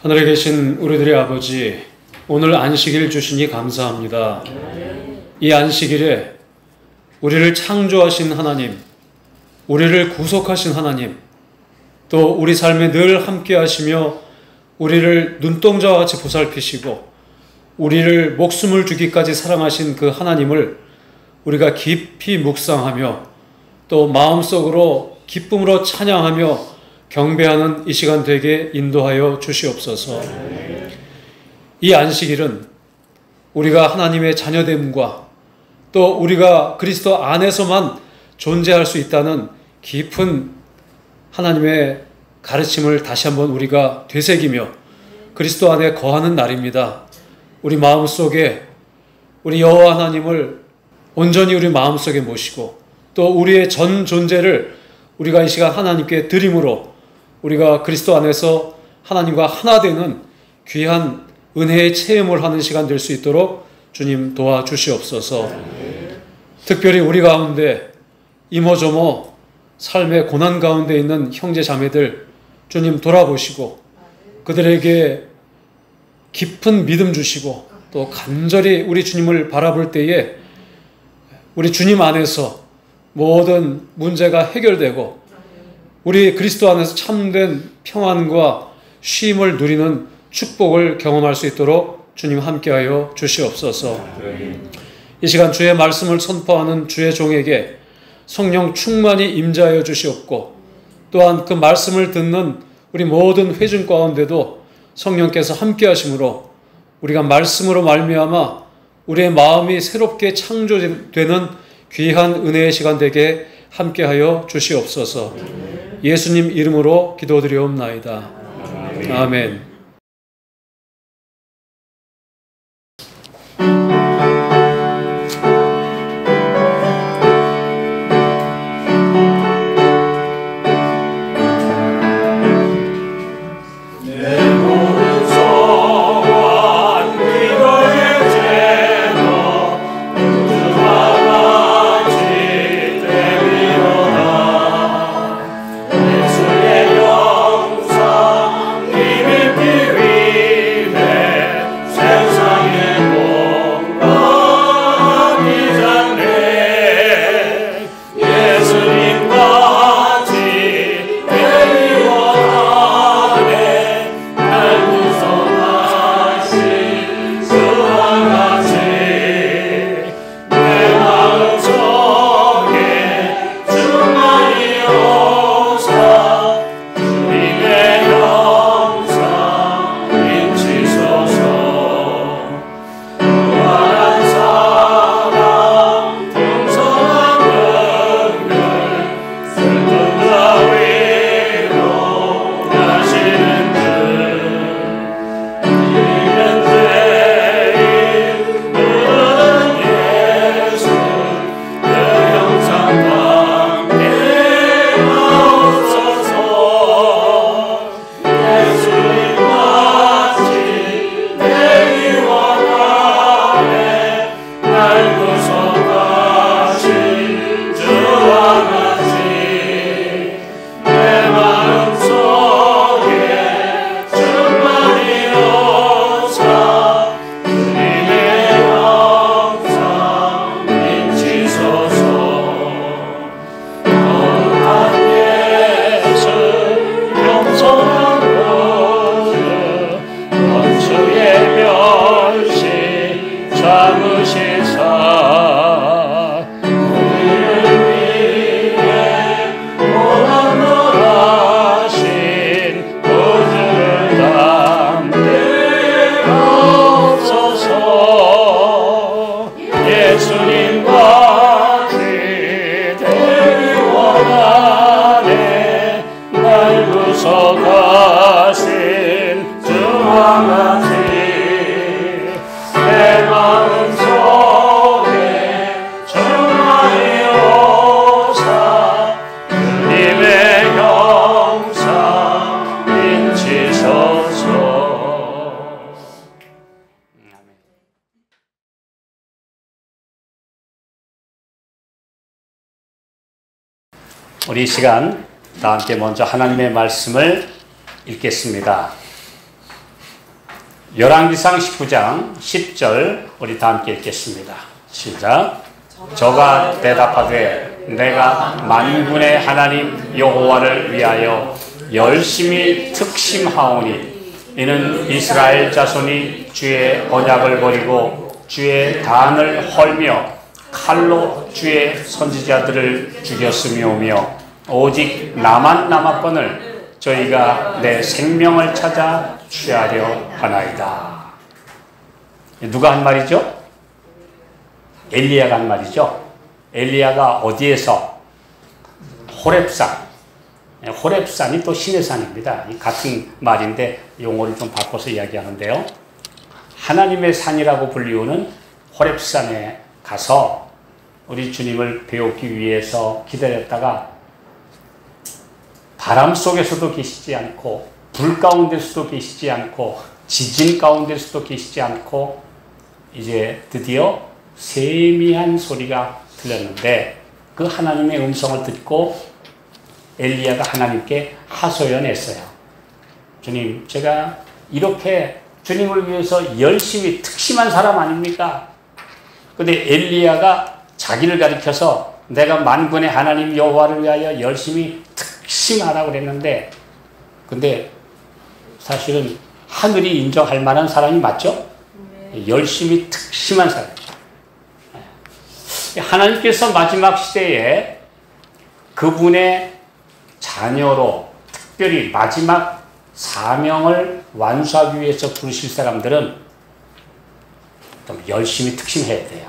하늘에 계신 우리들의 아버지, 오늘 안식일 주시니 감사합니다. 이 안식일에 우리를 창조하신 하나님, 우리를 구속하신 하나님, 또 우리 삶에 늘 함께 하시며 우리를 눈동자와 같이 보살피시고 우리를 목숨을 주기까지 사랑하신 그 하나님을 우리가 깊이 묵상하며 또 마음속으로 기쁨으로 찬양하며 경배하는 이 시간 되게 인도하여 주시옵소서. 이 안식일은 우리가 하나님의 자녀됨과 또 우리가 그리스도 안에서만 존재할 수 있다는 깊은 하나님의 가르침을 다시 한번 우리가 되새기며 그리스도 안에 거하는 날입니다. 우리 마음속에 우리 여호와 하나님을 온전히 우리 마음속에 모시고 또 우리의 전 존재를 우리가 이 시간 하나님께 드림으로 우리가 그리스도 안에서 하나님과 하나 되는 귀한 은혜의 체험을 하는 시간 될 수 있도록 주님 도와주시옵소서. 특별히 우리 가운데 이모저모 삶의 고난 가운데 있는 형제 자매들 주님 돌아보시고 그들에게 깊은 믿음 주시고 또 간절히 우리 주님을 바라볼 때에 우리 주님 안에서 모든 문제가 해결되고 우리 그리스도 안에서 참된 평안과 쉼을 누리는 축복을 경험할 수 있도록 주님 함께하여 주시옵소서. 이 시간 주의 말씀을 선포하는 주의 종에게 성령 충만히 임재하여 주시옵고 또한 그 말씀을 듣는 우리 모든 회중 가운데도 성령께서 함께하심으로 우리가 말씀으로 말미암아 우리의 마음이 새롭게 창조되는 귀한 은혜의 시간 되게 함께하여 주시옵소서. 예수님 이름으로 기도드리옵나이다. 아멘. 내 우리 이 시간 다 함께 먼저 하나님의 말씀을 읽겠습니다. 열왕기상 19장 10절 우리 다 함께 읽겠습니다. 시작. 저가 대답하되 내가 만군의 하나님 여호와를 위하여 열심히 특심하오니 이는 이스라엘 자손이 주의 언약을 버리고 주의 단을 헐며 칼로 주의 선지자들을 죽였음이오며 오직 나만 남았거늘 저희가 내 생명을 찾아 취하려 하나이다. 누가 한 말이죠? 엘리야가 한 말이죠. 엘리야가 어디에서? 호렙산. 호렙산이 또 신의 산입니다. 같은 말인데 용어를 좀 바꿔서 이야기하는데요. 하나님의 산이라고 불리우는 호렙산에 가서 우리 주님을 배우기 위해서 기다렸다가 바람 속에서도 계시지 않고 불 가운데서도 계시지 않고 지진 가운데서도 계시지 않고 이제 드디어 세미한 소리가 들렸는데 그 하나님의 음성을 듣고 엘리야가 하나님께 하소연했어요. 주님, 제가 이렇게 주님을 위해서 열심히 특심한 사람 아닙니까? 근데 엘리야가 자기를 가리켜서 내가 만군의 하나님 여호와를 위하여 열심히 특심하라고 그랬는데, 근데 사실은 하늘이 인정할 만한 사람이 맞죠? 열심히 특심한 사람. 하나님께서 마지막 시대에 그분의 자녀로 특별히 마지막 사명을 완수하기 위해서 부르실 사람들은 좀 열심히 특심해야 돼요.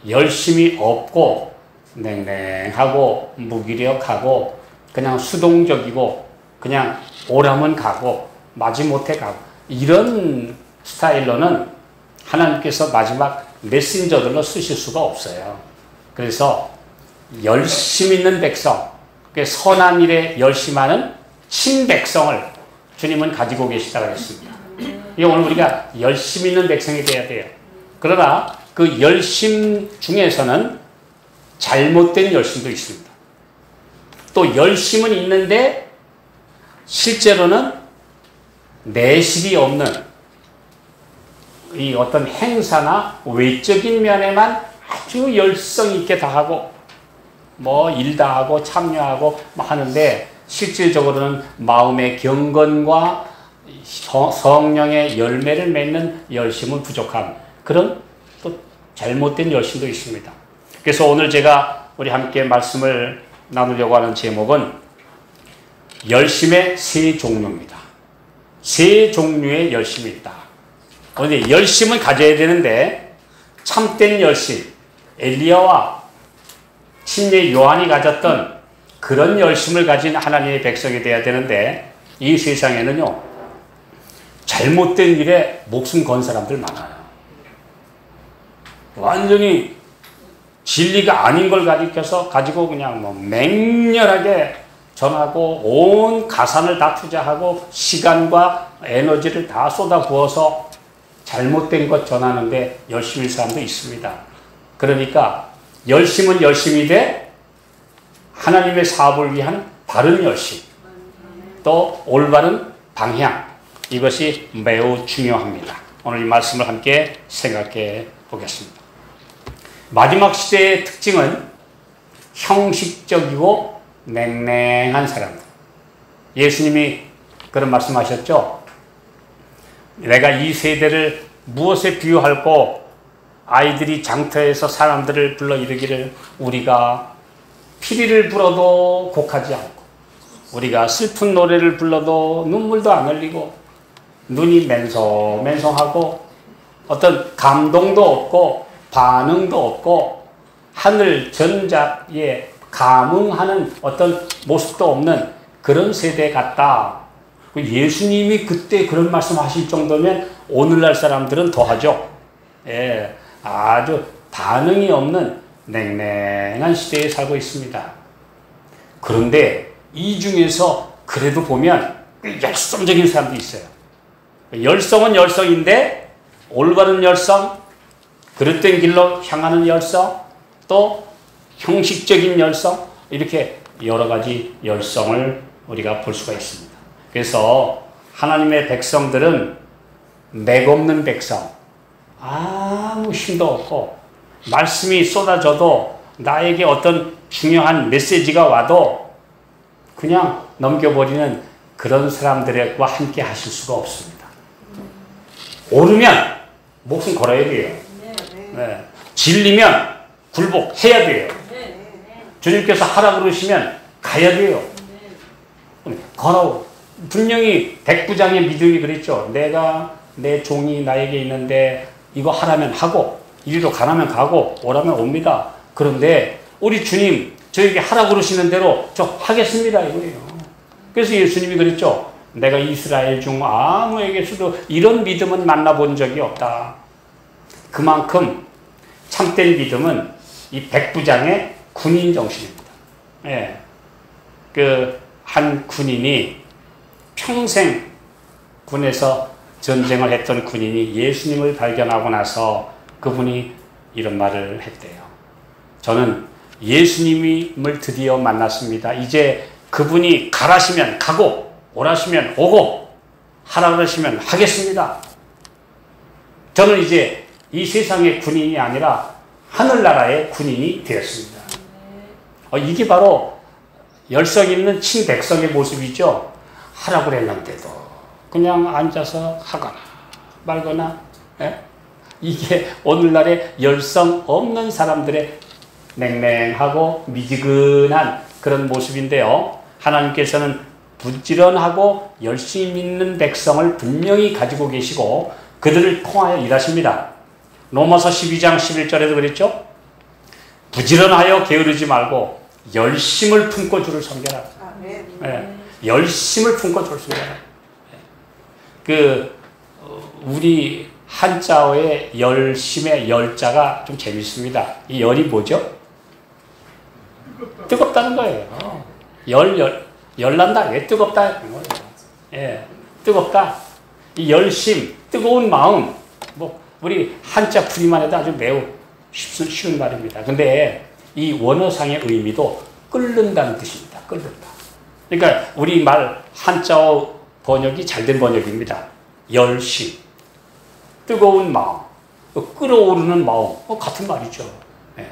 열심히 없고 냉랭하고 무기력하고 그냥 수동적이고 그냥 오라면 가고 마지못해 가고 이런 스타일로는 하나님께서 마지막 메신저들로 쓰실 수가 없어요. 그래서 열심 있는 백성, 선한 일에 열심하는 친백성을 주님은 가지고 계시다고 했습니다. 오늘 우리가 열심 있는 백성이 돼야 돼요. 그러나 그 열심 중에서는 잘못된 열심도 있습니다. 또 열심은 있는데 실제로는 내실이 없는 이 어떤 행사나 외적인 면에만 아주 열성 있게 다 하고 뭐 일 다 하고 참여하고 하는데 실질적으로는 마음의 경건과 성령의 열매를 맺는 열심은 부족한 그런 또 잘못된 열심도 있습니다. 그래서 오늘 제가 우리 함께 말씀을 나누려고 하는 제목은 열심의 세 종류입니다. 세 종류의 열심이 있다. 그런데 열심은 가져야 되는데 참된 열심, 엘리야와 친례 요한이 가졌던 그런 열심을 가진 하나님의 백성이 되어야 되는데 이 세상에는요 잘못된 일에 목숨 건 사람들 많아요. 완전히 진리가 아닌 걸 가지고 그냥 뭐 맹렬하게 전하고 온 가산을 다 투자하고 시간과 에너지를 다 쏟아부어서 잘못된 것 전하는데 열심일 사람도 있습니다. 그러니까 열심은 열심이 돼 하나님의 사업을 위한 바른 열심, 또 올바른 방향, 이것이 매우 중요합니다. 오늘 이 말씀을 함께 생각해 보겠습니다. 마지막 시대의 특징은 형식적이고 냉랭한 사람들. 예수님이 그런 말씀하셨죠. 내가 이 세대를 무엇에 비유할꼬? 아이들이 장터에서 사람들을 불러 이르기를 우리가 피리를 불어도 곡하지 않고 우리가 슬픈 노래를 불러도 눈물도 안 흘리고 눈이 맨성맨성하고 어떤 감동도 없고 반응도 없고 하늘 전자에 감응하는 어떤 모습도 없는 그런 세대 같다. 예수님이 그때 그런 말씀하실 정도면 오늘날 사람들은 더하죠. 예, 아주 반응이 없는 냉랭한 시대에 살고 있습니다. 그런데 이 중에서 그래도 보면 열성적인 사람도 있어요. 열성은 열성인데 올바른 열성, 그릇된 길로 향하는 열성, 또 형식적인 열성, 이렇게 여러 가지 열성을 우리가 볼 수가 있습니다. 그래서 하나님의 백성들은 맥없는 백성, 아무 힘도 없고 말씀이 쏟아져도 나에게 어떤 중요한 메시지가 와도 그냥 넘겨버리는 그런 사람들과 함께 하실 수가 없습니다. 오르면 목숨 걸어야 돼요. 네. 질리면 굴복해야 돼요. 주님께서 하라 그러시면 가야 돼요. 걸어. 분명히 백부장의 믿음이 그랬죠. 내 종이 나에게 있는데 이거 하라면 하고 이리로 가라면 가고 오라면 옵니다. 그런데 우리 주님 저에게 하라 그러시는 대로 저 하겠습니다 이거예요. 그래서 예수님이 그랬죠. 내가 이스라엘 중 아무에게서도 이런 믿음은 만나본 적이 없다. 그만큼 참된 믿음은 이 백부장의 군인 정신입니다. 예. 한 군인이 평생 군에서 전쟁을 했던 군인이 예수님을 발견하고 나서 그분이 이런 말을 했대요. 저는 예수님을 드디어 만났습니다. 이제 그분이 가라시면 가고 오라시면 오고 하라 그러시면 하겠습니다. 저는 이제 이 세상의 군인이 아니라 하늘나라의 군인이 되었습니다. 이게 바로 열성 있는 친백성의 모습이죠. 하라고 그랬는데도 그냥 앉아서 하거나 말거나, 예? 이게 오늘날의 열성 없는 사람들의 냉랭하고 미지근한 그런 모습인데요. 하나님께서는 부지런하고 열심히 믿는 백성을 분명히 가지고 계시고 그들을 통하여 일하십니다. 로마서 12장 11절에도 그랬죠. 부지런하여 게으르지 말고 열심을 품고 주를 섬겨라. 예, 열심을 품고 주를 섬겨라. 우리 한자어의 열심의 열자가 좀 재밌습니다. 이 열이 뭐죠? 뜨겁다는 거예요. 열난다. 왜 뜨겁다? 예, 뜨겁다. 이 열심, 뜨거운 마음, 우리 한자 풀이만 해도 아주 매우 쉬운 말입니다. 근데 이 원어상의 의미도 끓는다는 뜻입니다. 끓는다. 그러니까 우리 말 한자어 번역이 잘된 번역입니다. 열심, 뜨거운 마음, 끓어오르는 마음, 같은 말이죠. 네.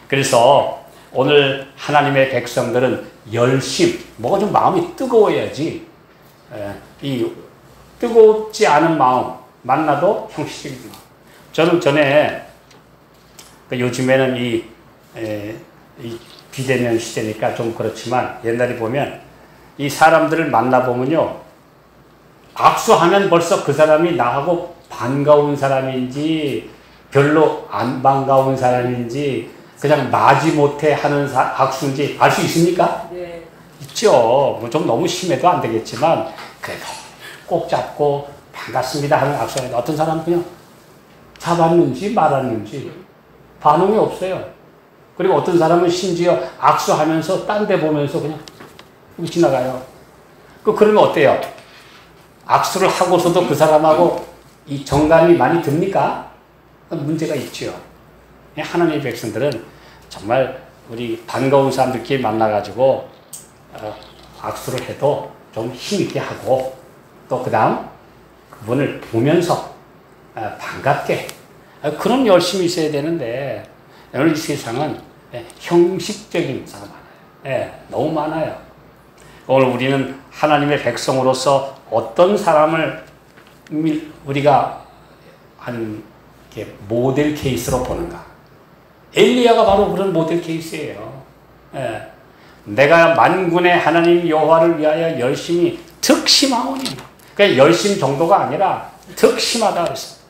그래서 오늘 하나님의 백성들은 열심, 뭐가 좀 마음이 뜨거워야지. 이 뜨겁지 않은 마음 만나도 형식적인 마음. 저는 전에 요즘에는 이 비대면 시대니까 좀 그렇지만 옛날에 보면 이 사람들을 만나보면요. 악수하면 벌써 그 사람이 나하고 반가운 사람인지 별로 안 반가운 사람인지 그냥 마지못해 하는 악수인지 알 수 있습니까? 네. 있죠. 좀 너무 심해도 안 되겠지만 그래도 꼭 잡고 반갑습니다 하는 악수하는데 어떤 사람은 그냥 잡았는지 말았는지 반응이 없어요. 그리고 어떤 사람은 심지어 악수하면서 딴 데 보면서 그냥 지나가요. 그러면 어때요? 악수를 하고서도 그 사람하고 이 정감이 많이 듭니까? 문제가 있죠. 하나님의 백성들은 정말 우리 반가운 사람들끼리 만나가지고 악수를 해도 좀 힘있게 하고 또 그 다음 그분을 보면서 반갑게 그런 열심이 있어야 되는데 오늘 이 세상은 형식적인 사람 많아요. 너무 많아요. 오늘 우리는 하나님의 백성으로서 어떤 사람을 우리가 한 모델 케이스로 보는가? 엘리야가 바로 그런 모델 케이스예요. 내가 만군의 하나님 여호와를 위하여 열심히 특심하오니. 그러니까 열심 정도가 아니라 특심하다 그랬어요.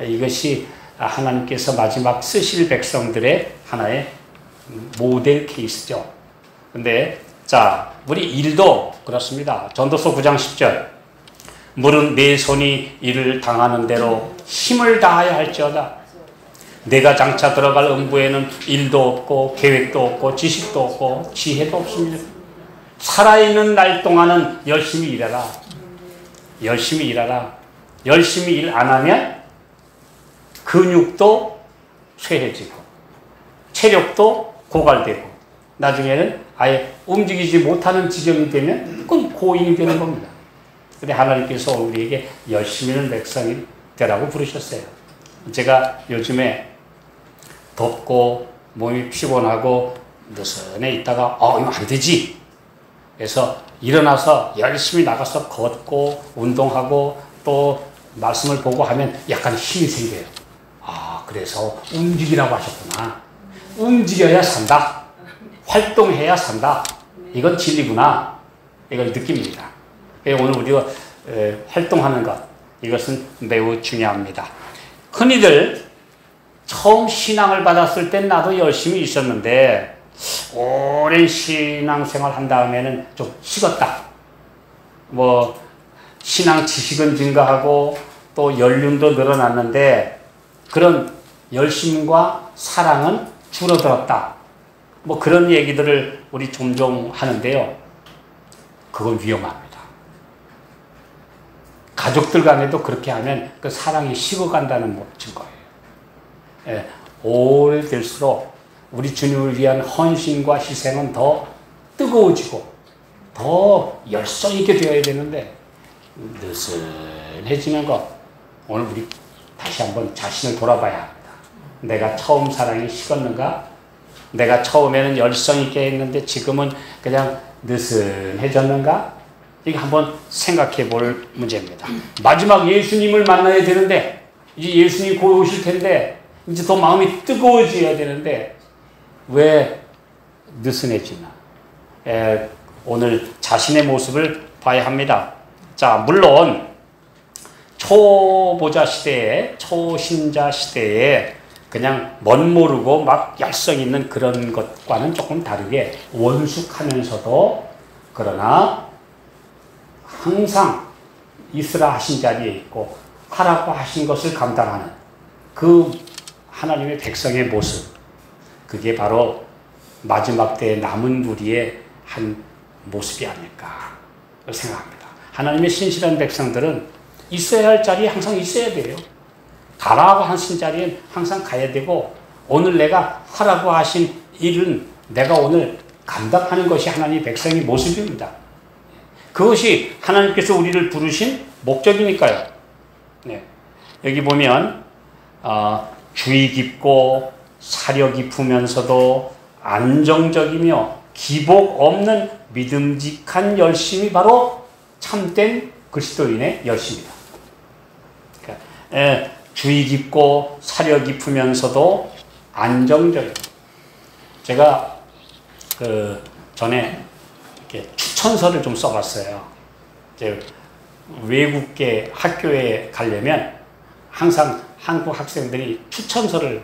이것이 하나님께서 마지막 쓰실 백성들의 하나의 모델 케이스죠. 근데 자, 우리 일도 그렇습니다. 전도서 9장 10절. 물은 내 손이 이를 당하는 대로 힘을 다하여 할지어다. 내가 장차 들어갈 음부에는 일도 없고 계획도 없고 지식도 없고 지혜도 없습니다. 살아있는 날 동안은 열심히 일해라. 열심히 일하라. 열심히 일 안 하면 근육도 쇠해지고 체력도 고갈되고 나중에는 아예 움직이지 못하는 지경이 되면 그건 고인이 되는 겁니다. 근데 하나님께서 우리에게 열심히 하는 백성이 되라고 부르셨어요. 제가 요즘에 덥고 몸이 피곤하고 느슨해 있다가 이거 안 되지. 그래서 일어나서 열심히 나가서 걷고 운동하고 또 말씀을 보고 하면 약간 힘이 생겨요. 그래서 움직이라고 하셨구나. 움직여야 산다. 활동해야 산다. 이건 진리구나. 이걸 느낍니다. 오늘 우리가 활동하는 것, 이것은 매우 중요합니다. 흔히들 처음 신앙을 받았을 땐 나도 열심히 있었는데 오랜 신앙생활 한 다음에는 좀 식었다. 신앙 지식은 증가하고 또 연륜도 늘어났는데 그런 열심과 사랑은 줄어들었다. 그런 얘기들을 우리 종종 하는데요. 그건 위험합니다. 가족들 간에도 그렇게 하면 그 사랑이 식어간다는 증거예요. 오래될수록 우리 주님을 위한 헌신과 희생은 더 뜨거워지고 더 열성 있게 되어야 되는데 느슨해지는 것. 오늘 우리 다시 한번 자신을 돌아봐야 합니다. 내가 처음 사랑이 식었는가? 내가 처음에는 열성 있게 했는데 지금은 그냥 느슨해졌는가? 이거 한번 생각해 볼 문제입니다. 마지막 예수님을 만나야 되는데 이제 예수님 곧 오실 텐데 이제 더 마음이 뜨거워져야 되는데 왜 느슨해지나? 오늘 자신의 모습을 봐야 합니다. 자, 물론 초보자 시대에, 초신자 시대에 그냥 멋모르고 막 열성 있는 그런 것과는 조금 다르게 원숙하면서도 그러나 항상 있으라 하신 자리에 있고 하라고 하신 것을 감당하는 그 하나님의 백성의 모습, 그게 바로 마지막 때의 남은 무리의 한 모습이 아닐까 생각합니다. 하나님의 신실한 백성들은 있어야 할 자리에 항상 있어야 돼요. 가라고 하신 자리에 항상 가야 되고 오늘 내가 하라고 하신 일은 내가 오늘 감당하는 것이 하나님의 백성의 모습입니다. 그것이 하나님께서 우리를 부르신 목적이니까요. 여기 보면 주의 깊고 사려 깊으면서도 안정적이며 기복 없는 믿음직한 열심이 바로 참된 그리스도인의 열심이다. 주의 깊고 사려 깊으면서도 안정적이다. 제가 전에 이렇게 추천서를 좀 써봤어요. 이제 외국계 학교에 가려면 항상 한국 학생들이 추천서를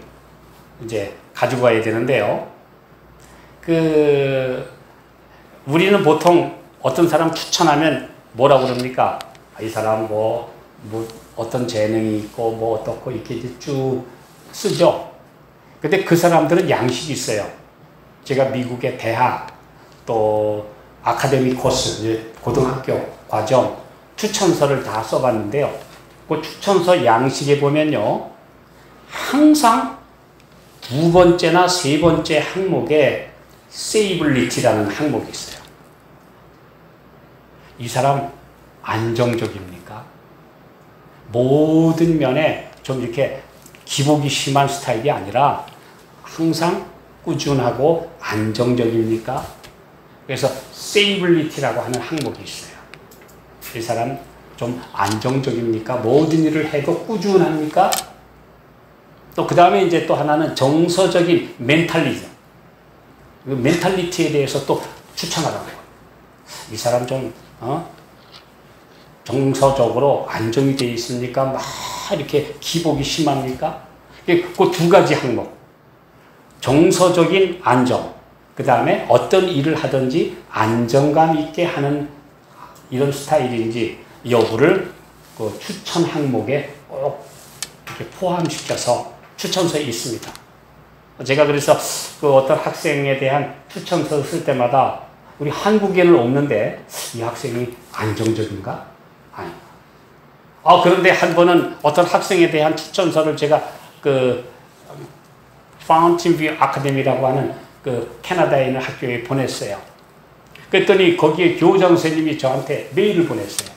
이제 가지고 가야 되는데요. 우리는 보통 어떤 사람 추천하면 뭐라고 그럽니까? 이 사람 뭐 어떤 재능이 있고 뭐 어떻고 이렇게 이제 쭉 쓰죠. 근데 그 사람들은 양식이 있어요. 제가 미국의 대학 또 아카데미 코스, 이제 고등학교 과정 추천서를 다 써봤는데요. 그 추천서 양식에 보면요, 항상 두 번째나 세 번째 항목에 세이블리티라는 항목이 있어요. 이 사람 안정적입니까? 모든 면에 좀 이렇게 기복이 심한 스타일이 아니라 항상 꾸준하고 안정적입니까? 그래서 세이블리티라고 하는 항목이 있어요. 이 사람 좀 안정적입니까? 모든 일을 해도 꾸준합니까? 또 그 다음에 이제 또 하나는 정서적인 멘탈리즘. 그 멘탈리티에 대해서 또 추천하라고 해요. 이 사람 좀 정서적으로 안정이 되어 있습니까? 막 이렇게 기복이 심합니까? 그 두 가지 항목. 정서적인 안정. 그 다음에 어떤 일을 하든지 안정감 있게 하는 이런 스타일인지 여부를 그 추천 항목에 꼭 이렇게 포함시켜서 추천서에 있습니다. 제가 그래서 그 어떤 학생에 대한 추천서를 쓸 때마다 우리 한국에는 없는데 이 학생이 안정적인가? 아니. 그런데 한 번은 어떤 학생에 대한 추천서를 제가 그 파운틴 뷰 아카데미라고 하는 그 캐나다에 있는 학교에 보냈어요. 그랬더니 거기에 교장 선생님이 저한테 메일을 보냈어요.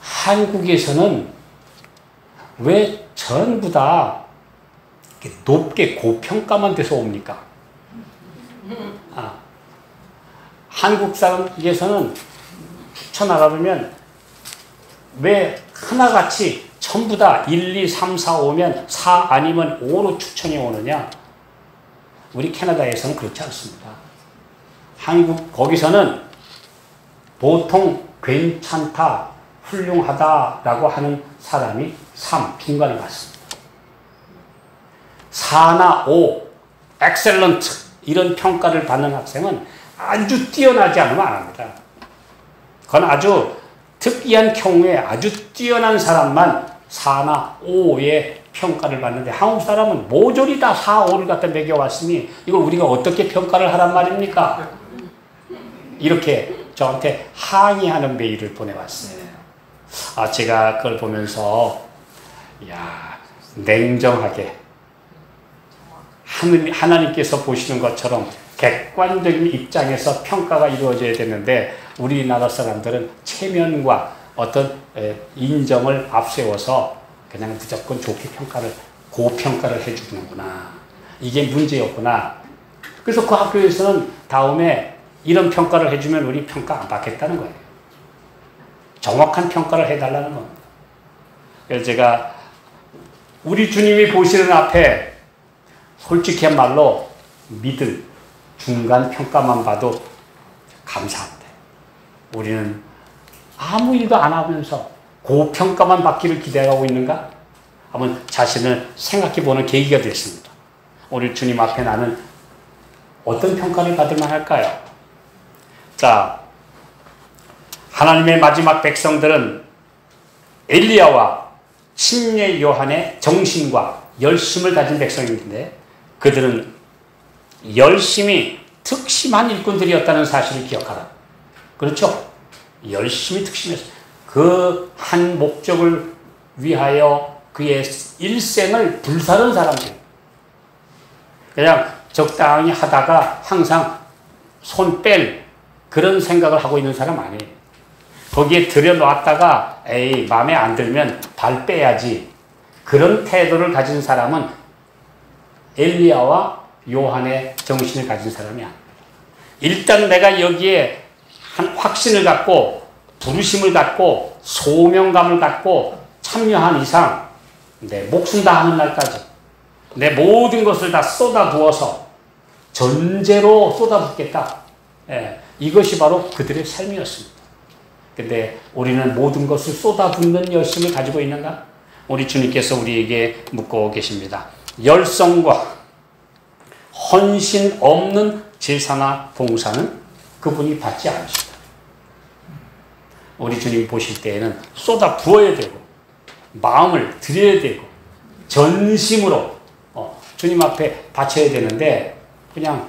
한국에서는 왜 전부 다 높게 고평가만 돼서 옵니까? 한국 사람에게서는 추천하라면 왜 하나같이 전부 다 1, 2, 3, 4, 5면 4 아니면 5로 추천이 오느냐? 우리 캐나다에서는 그렇지 않습니다. 한국 거기서는 보통 괜찮다, 훌륭하다라고 하는 사람이 3 중간에 맞습니다. 4나 5, excellent 이런 평가를 받는 학생은 아주 뛰어나지 않으면 안 합니다. 그건 아주 특이한 경우에 아주 뛰어난 사람만 4나 5의 평가를 받는데 한국 사람은 모조리 다 4, 5를 갖다 매겨왔으니 이걸 우리가 어떻게 평가를 하란 말입니까? 이렇게 저한테 항의하는 메일을 보내왔어요. 제가 그걸 보면서 냉정하게 하나님께서 보시는 것처럼 객관적인 입장에서 평가가 이루어져야 되는데 우리나라 사람들은 체면과 어떤 인정을 앞세워서 그냥 무조건 좋게 고평가를 해주는구나. 이게 문제였구나. 그래서 그 학교에서는 다음에 이런 평가를 해주면 우리 평가 안 받겠다는 거예요. 정확한 평가를 해달라는 겁니다. 그래서 제가 우리 주님이 보시는 앞에 솔직히 한 말로 미들, 중간 평가만 봐도 감사합니다. 우리는 아무 일도 안 하면서 고평가만 받기를 기대하고 있는가? 한번 자신을 생각해보는 계기가 됐습니다. 우리 주님 앞에 나는 어떤 평가를 받을 만할까요? 자, 하나님의 마지막 백성들은 엘리야와 침례 요한의 정신과 열심을 가진 백성인데 그들은 열심히 특심한 일꾼들이었다는 사실을 기억하라. 그렇죠? 열심히 특심했어요. 그 한 목적을 위하여 그의 일생을 불사른 사람들. 그냥 적당히 하다가 항상 손 뺄 그런 생각을 하고 있는 사람 아니에요. 거기에 들여놓았다가 에이 마음에 안 들면 발 빼야지. 그런 태도를 가진 사람은 엘리야와 요한의 정신을 가진 사람이 아닙니다. 일단 내가 여기에 한 확신을 갖고 부르심을 갖고 소명감을 갖고 참여한 이상 내 목숨 다하는 날까지 내 모든 것을 다 쏟아부어서 전제로 쏟아붓겠다. 이것이 바로 그들의 삶이었습니다. 근데 우리는 모든 것을 쏟아붓는 열심을 가지고 있는가? 우리 주님께서 우리에게 묻고 계십니다. 열성과 헌신 없는 제사나 봉사는 그분이 받지 않으시다. 우리 주님 보실 때에는 쏟아 부어야 되고 마음을 드려야 되고 전심으로 주님 앞에 바쳐야 되는데 그냥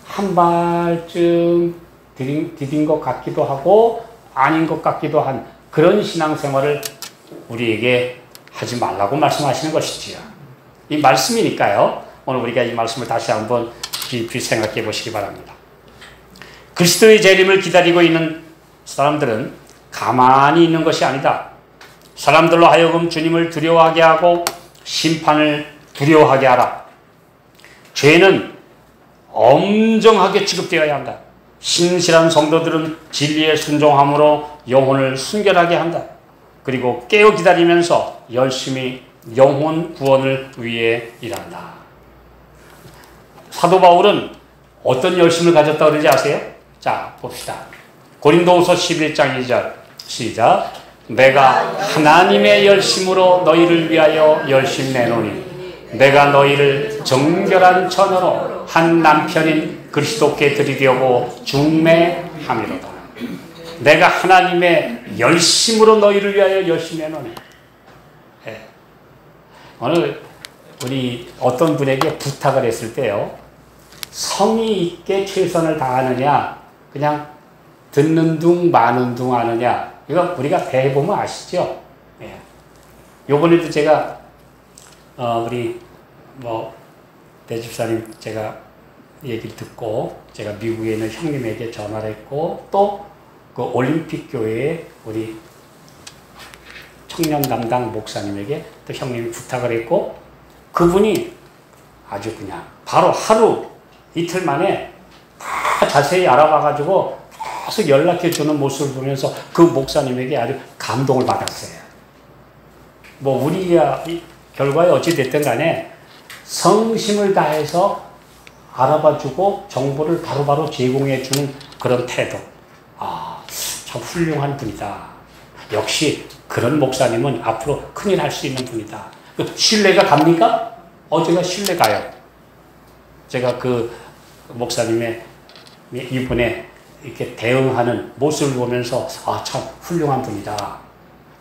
한 발쯤 디딘 것 같기도 하고 아닌 것 같기도 한 그런 신앙생활을 우리에게 하지 말라고 말씀하시는 것이지요. 이 말씀이니까요. 오늘 우리가 이 말씀을 다시 한번 깊이 생각해 보시기 바랍니다. 그리스도의 재림을 기다리고 있는 사람들은 가만히 있는 것이 아니다. 사람들로 하여금 주님을 두려워하게 하고 심판을 두려워하게 하라. 죄는 엄정하게 취급되어야 한다. 신실한 성도들은 진리에 순종함으로 영혼을 순결하게 한다. 그리고 깨어 기다리면서 열심히 영혼 구원을 위해 일한다. 사도 바울은 어떤 열심을 가졌다고 그러지 아세요? 자, 봅시다. 고린도후서 11장 2절 시작. 내가 하나님의 열심으로 너희를 위하여 열심 내노니 내가 너희를 정결한 처녀로 한 남편인 그리스도께 드리려고 중매함이로다. 내가 하나님의 열심으로 너희를 위하여 열심 내노니. 오늘 우리 어떤 분에게 부탁을 했을 때요, 성의 있게 최선을 다하느냐 그냥 듣는 둥 마는 둥 하느냐, 이거 우리가 대해보면 아시죠? 요번에도 제가 우리 대집사님 제가 얘기를 듣고 제가 미국에 있는 형님에게 전화를 했고 또 그 올림픽 교회에 우리 청년 담당 목사님에게 또 형님이 부탁을 했고 그분이 아주 그냥 바로 하루 이틀 만에 다 자세히 알아봐가지고 계속 연락해 주는 모습을 보면서 그 목사님에게 아주 감동을 받았어요. 뭐 우리가 결과에 어찌 됐든 간에 성심을 다해서 알아봐주고 정보를 바로바로 제공해주는 그런 태도. 아, 참 훌륭한 분이다. 역시 그런 목사님은 앞으로 큰일 할 수 있는 분이다. 신뢰가 갑니까? 제가 신뢰 가요. 제가 그 목사님의 이분의 이렇게 대응하는 모습을 보면서 아, 참 훌륭한 분이다.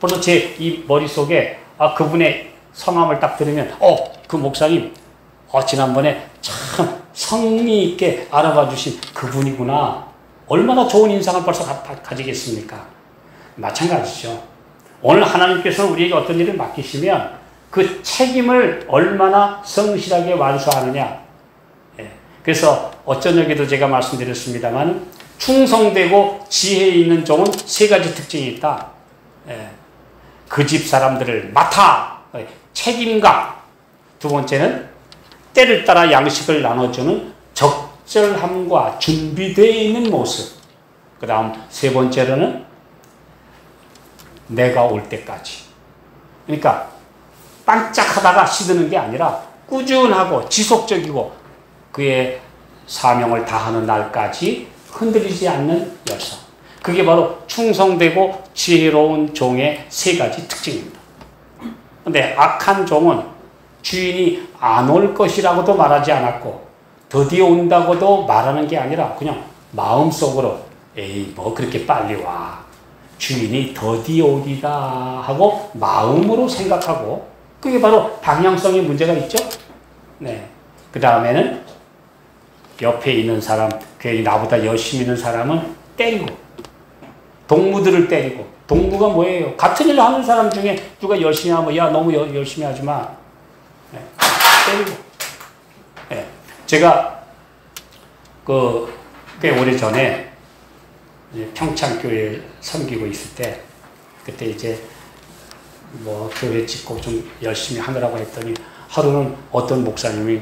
벌써 제 이 머릿속에 그분의 성함을 딱 들으면 그 목사님 지난번에 참 성의 있게 알아봐 주신 그분이구나. 얼마나 좋은 인상을 벌써 가지겠습니까? 마찬가지죠. 오늘 하나님께서는 우리에게 어떤 일을 맡기시면 그 책임을 얼마나 성실하게 완수하느냐. 그래서 어쩐 여기도 제가 말씀드렸습니다만 충성되고 지혜 있는 종은 세 가지 특징이 있다. 그 집 사람들을 맡아 책임감. 두 번째는 때를 따라 양식을 나눠주는 적절함과 준비되어 있는 모습. 그 다음 세 번째로는 내가 올 때까지. 그러니까 반짝하다가 시드는 게 아니라 꾸준하고 지속적이고 그의 사명을 다하는 날까지 흔들리지 않는 열성. 그게 바로 충성되고 지혜로운 종의 세 가지 특징입니다. 그런데 악한 종은 주인이 안 올 것이라고도 말하지 않았고 드디어 온다고도 말하는 게 아니라 그냥 마음속으로 에이 뭐 그렇게 빨리 와. 주인이 더디어 오리라 하고 마음으로 생각하고 그게 바로 방향성의 문제가 있죠. 네. 그 다음에는 옆에 있는 사람, 괜히 나보다 열심히 있는 사람은 때리고 동무들을 때리고 동무가 뭐예요? 같은 일을 하는 사람 중에 누가 열심히 하면 야 너무 열심히 하지 마. 네. 때리고. 네. 제가 꽤 오래 전에 평창교회 섬기고 있을 때 그때 이제 뭐 교회 짓고 좀 열심히 하느라고 했더니 하루는 어떤 목사님이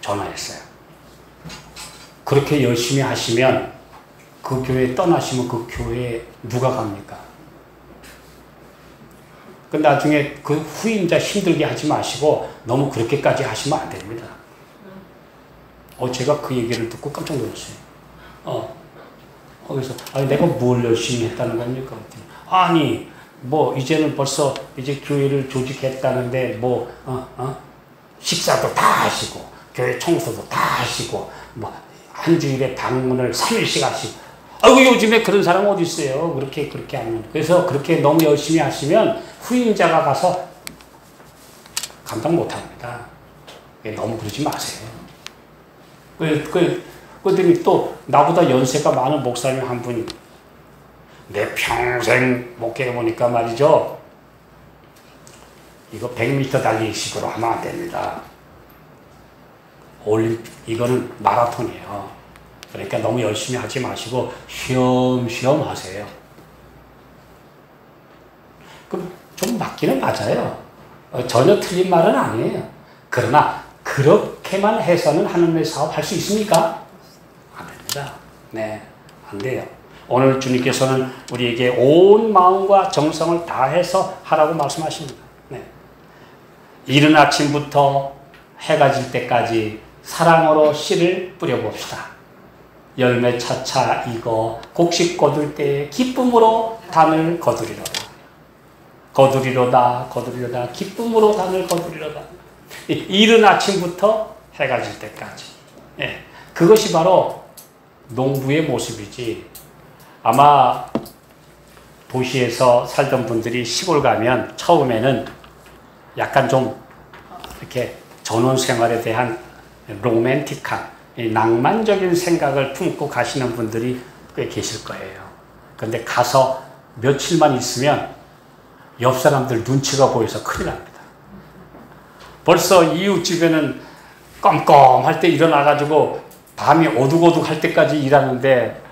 전화했어요. 그렇게 열심히 하시면 그 교회 떠나시면 그 교회에 누가 갑니까? 그 나중에 그 후임자 힘들게 하지 마시고 너무 그렇게까지 하시면 안 됩니다. 제가 그 얘기를 듣고 깜짝 놀랐어요. 그래서 내가 뭘 열심히 했다는 겁니까? 아니 뭐 이제는 벌써 이제 교회를 조직했다는데 식사도 다 하시고 교회 청소도 다 하시고 뭐 한 주일에 방문을 3일씩 하시고 요즘에 그런 사람 어디 있어요? 그렇게 하면. 그래서 그렇게 너무 열심히 하시면 후임자가 가서 감당 못 합니다. 너무 그러지 마세요. 그랬더니 또 나보다 연세가 많은 목사님 한 분이 내 평생 목회해 보니까 말이죠. 이거 100m 달리기식으로 하면 안 됩니다. 이거는 마라톤이에요. 그러니까 너무 열심히 하지 마시고 쉬엄쉬엄 하세요. 그럼 좀 맞기는 맞아요. 전혀 틀린 말은 아니에요. 그러나 그렇게만 해서는 하나님의 사업 할 수 있습니까? 안 됩니다. 네, 안 돼요. 오늘 주님께서는 우리에게 온 마음과 정성을 다해서 하라고 말씀하십니다. 네. 이른 아침부터 해가 질 때까지 사랑으로 씨를 뿌려봅시다. 열매 차차 익어 곡식 거둘 때에 기쁨으로 단을 거두리로다. 거두리로다. 기쁨으로 단을 거두리로다. 이른 아침부터 해가 질 때까지. 예, 그것이 바로 농부의 모습이지. 아마 도시에서 살던 분들이 시골 가면 처음에는 약간 좀 이렇게 전원 생활에 대한 로맨틱한 낭만적인 생각을 품고 가시는 분들이 꽤 계실 거예요. 그런데 가서 며칠만 있으면 옆 사람들 눈치가 보여서 큰일 납니다. 벌써 이웃집에는 껌껌할 때 일어나가지고 밤이 오둑오둑할 때까지 일하는데,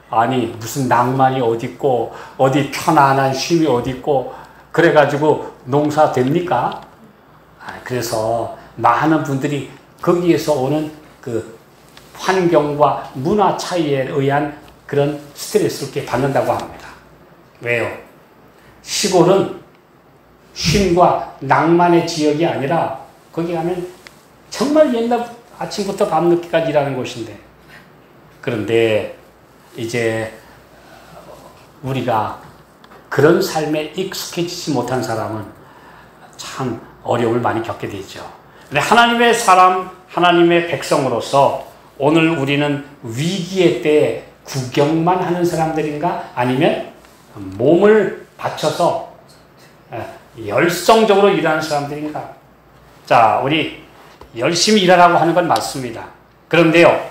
아니 무슨 낭만이 어딨고 어디 편안한 쉼이 어딨고 그래가지고 농사 됩니까? 그래서 많은 분들이 거기에서 오는 그 환경과 문화 차이에 의한 그런 스트레스를 이렇게 받는다고 합니다. 왜요? 시골은 쉼과 낭만의 지역이 아니라 거기 가면 정말 옛날 아침부터 밤늦게까지 일하는 곳인데, 그런데 이제 우리가 그런 삶에 익숙해지지 못한 사람은 참 어려움을 많이 겪게 되죠. 근데 하나님의 사람, 하나님의 백성으로서 오늘 우리는 위기의 때에 구경만 하는 사람들인가? 아니면 몸을 바쳐서 열성적으로 일하는 사람들인가? 자, 우리 열심히 일하라고 하는 건 맞습니다. 그런데요,